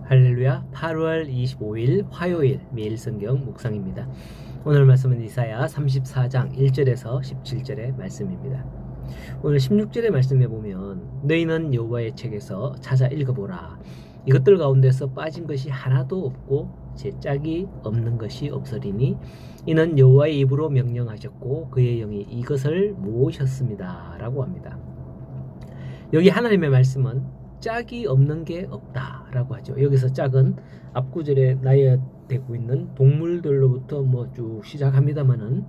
할렐루야. 8월 25일 화요일 매일 성경 묵상입니다. 오늘 말씀은 이사야 34장 1절에서 17절의 말씀입니다. 오늘 16절의 말씀에 보면 너희는 여호와의 책에서 찾아 읽어보라. 이것들 가운데서 빠진 것이 하나도 없고 제 짝이 없는 것이 없으리니 이는 여호와의 입으로 명령하셨고 그의 영이 이것을 모으셨습니다 라고 합니다. 여기 하나님의 말씀은 짝이 없는 게 없다라고 하죠. 여기서 짝은 앞구절에 나열되고 있는 동물들로부터 쭉 시작합니다만은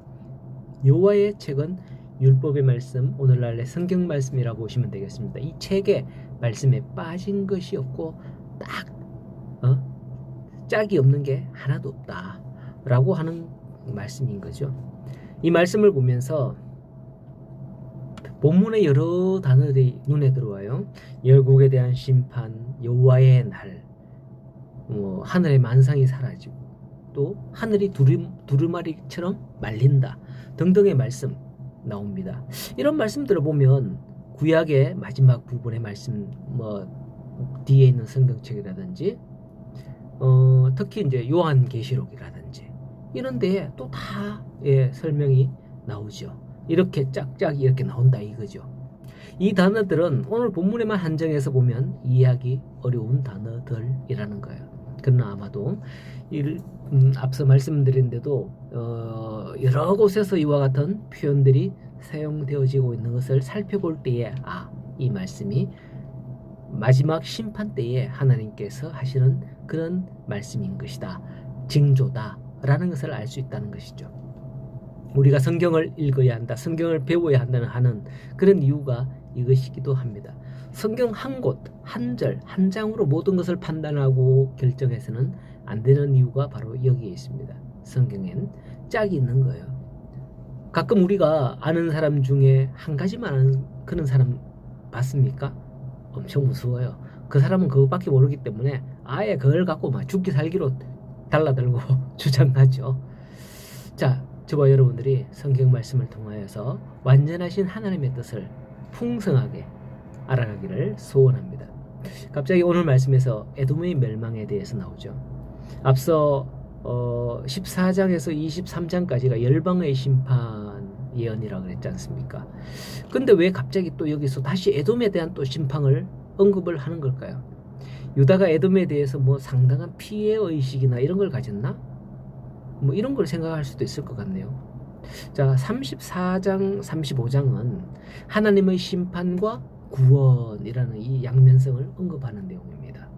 여호와의 책은 율법의 말씀, 오늘날의 성경 말씀이라고 보시면 되겠습니다. 이 책의 말씀에 빠진 것이 없고 딱 짝이 없는 게 하나도 없다라고 하는 말씀인 거죠. 이 말씀을 보면서 본문의 여러 단어들이 눈에 들어와요. 열국에 대한 심판, 여호와의 날, 하늘의 만상이 사라지고 또 하늘이 두루마리처럼 말린다 등등의 말씀 나옵니다. 이런 말씀들을 보면 구약의 마지막 부분의 말씀, 뒤에 있는 성경책이라든지 특히 이제 요한계시록이라든지 이런 데에 또 다 설명이 나오죠. 이렇게 짝짝이 이렇게 나온다 이거죠. 이 단어들은 오늘 본문에만 한정해서 보면 이해하기 어려운 단어들이라는 거예요. 그러나 아마도 앞서 말씀드린 데도 여러 곳에서 이와 같은 표현들이 사용되어지고 있는 것을 살펴볼 때에 이 말씀이 마지막 심판 때에 하나님께서 하시는 그런 말씀인 것이다, 징조다 라는 것을 알 수 있다는 것이죠. 우리가 성경을 읽어야 한다, 성경을 배워야 한다는 하는 그런 이유가 이것이기도 합니다. 성경 한 곳, 한 절, 한 장으로 모든 것을 판단하고 결정해서는 안 되는 이유가 바로 여기에 있습니다. 성경엔 짝이 있는 거예요. 가끔 우리가 아는 사람 중에 한 가지만 아는 그런 사람 봤습니까? 엄청 무서워요. 그 사람은 그것밖에 모르기 때문에 아예 그걸 갖고 막 죽기 살기로 달라들고 주장하죠. 자, 저와 여러분들이 성경 말씀을 통하여서 완전하신 하나님의 뜻을 풍성하게 알아가기를 소원합니다. 갑자기 오늘 말씀에서 에돔의 멸망에 대해서 나오죠. 앞서 14장에서 23장까지가 열방의 심판 예언이라고 그랬지 않습니까? 근데 왜 갑자기 또 여기서 다시 에돔에 대한 또 심판을 언급을 하는 걸까요? 유다가 에돔에 대해서 상당한 피해의식이나 이런 걸 가졌나? 이런 걸 생각할 수도 있을 것 같네요. 자, 34장, 35장은 하나님의 심판과 구원이라는 이 양면성을 언급하는 내용입니다.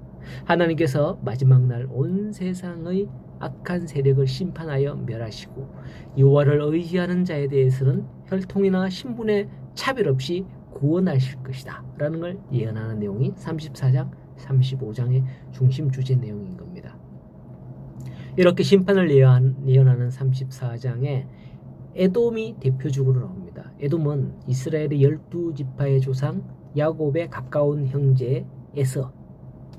하나님께서 마지막 날 온 세상의 악한 세력을 심판하여 멸하시고 여호와를 의지하는 자에 대해서는 혈통이나 신분의 차별 없이 구원하실 것이다 라는 걸 예언하는 내용이 34장, 35장의 중심 주제 내용인 겁니다. 이렇게 심판을 예언하는 34장에 에돔이 대표적으로 나옵니다. 에돔은 이스라엘의 12지파의 조상 야곱의 가까운 형제 에서,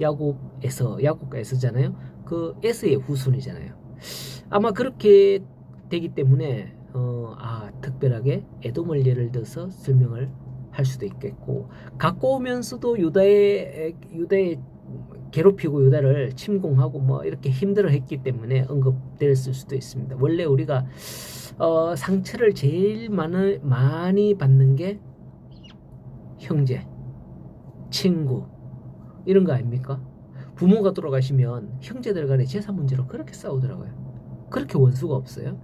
야곱과 에서잖아요. 그 에서의 후손이잖아요. 아마 그렇게 되기 때문에 특별하게 에돔을 예를 들어서 설명을 할 수도 있겠고, 가까우면서도 유다의 괴롭히고 유다를 침공하고 이렇게 힘들어 했기 때문에 언급됐을 수도 있습니다. 원래 우리가 상처를 제일 많이 받는 게 형제, 친구 이런 거 아닙니까? 부모가 돌아가시면 형제들 간에 재산 문제로 그렇게 싸우더라고요. 그렇게 원수가 없어요.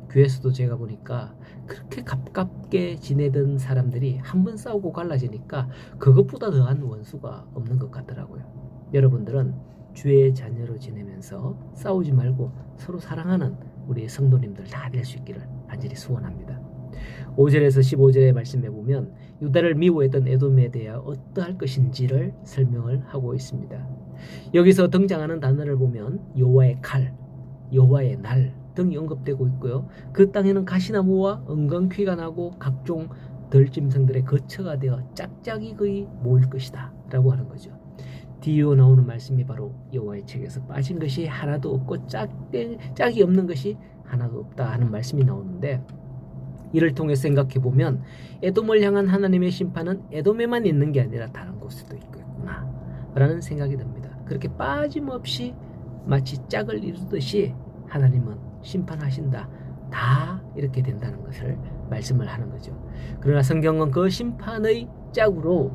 교회에서도 제가 보니까 그렇게 가깝게 지내던 사람들이 한번 싸우고 갈라지니까 그것보다 더한 원수가 없는 것 같더라고요. 여러분들은 주의 자녀로 지내면서 싸우지 말고 서로 사랑하는 우리 성도님들 다 될 수 있기를 간절히 소원합니다. 5절에서 15절의 말씀에 보면 유다를 미워했던 에돔에 대하여 어떠할 것인지를 설명을 하고 있습니다. 여기서 등장하는 단어를 보면 여호와의 칼, 여호와의 날 등이 언급되고 있고요. 그 땅에는 가시나무와 은광퀴가 나고 각종 들짐승들의 거처가 되어 짝짝이 거의 모일 것이다 라고 하는 거죠. 뒤에 나오는 말씀이 바로 여호와의 책에서 빠진 것이 하나도 없고 짝이 없는 것이 하나도 없다 하는 말씀이 나오는데, 이를 통해 생각해 보면 에돔을 향한 하나님의 심판은 에돔에만 있는 게 아니라 다른 곳에도 있겠구나 라는 생각이 듭니다. 그렇게 빠짐없이 마치 짝을 이루듯이 하나님은 심판하신다. 다 이렇게 된다는 것을 말씀을 하는 거죠. 그러나 성경은 그 심판의 짝으로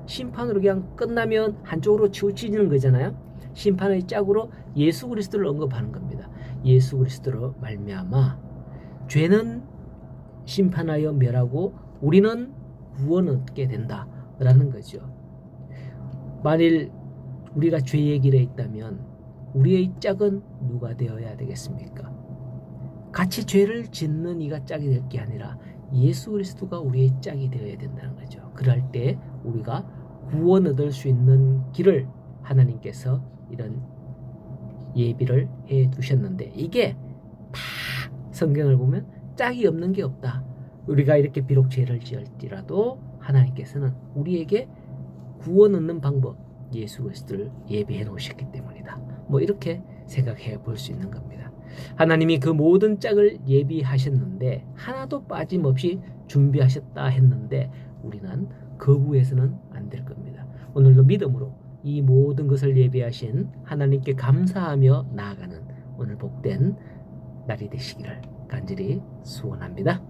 심판으로 그냥 끝나면 한쪽으로 치우치는 거잖아요. 심판의 짝으로 예수 그리스도를 언급하는 겁니다. 예수 그리스도로 말미암아 죄는 심판하여 멸하고 우리는 구원 얻게 된다라는 거죠. 만일 우리가 죄의 길에 있다면 우리의 짝은 누가 되어야 되겠습니까? 같이 죄를 짓는 이가 짝이 될 게 아니라 예수 그리스도가 우리의 짝이 되어야 된다는 거죠. 그럴 때 우리가 구원 얻을 수 있는 길을 하나님께서 이런 예비를 해 두셨는데, 이게 다 성경을 보면 짝이 없는 게 없다. 우리가 이렇게 비록 죄를 지을지라도 하나님께서는 우리에게 구원 얻는 방법, 예수 그리스도를 예비해 놓으셨기 때문이다. 뭐 이렇게 생각해 볼 수 있는 겁니다. 하나님이 그 모든 짝을 예비하셨는데 하나도 빠짐없이 준비하셨다 했는데 우리는 거부해서는 안 될 겁니다. 오늘도 믿음으로 이 모든 것을 예비하신 하나님께 감사하며 나아가는 오늘 복된 날이 되시기를 간절히 소원합니다.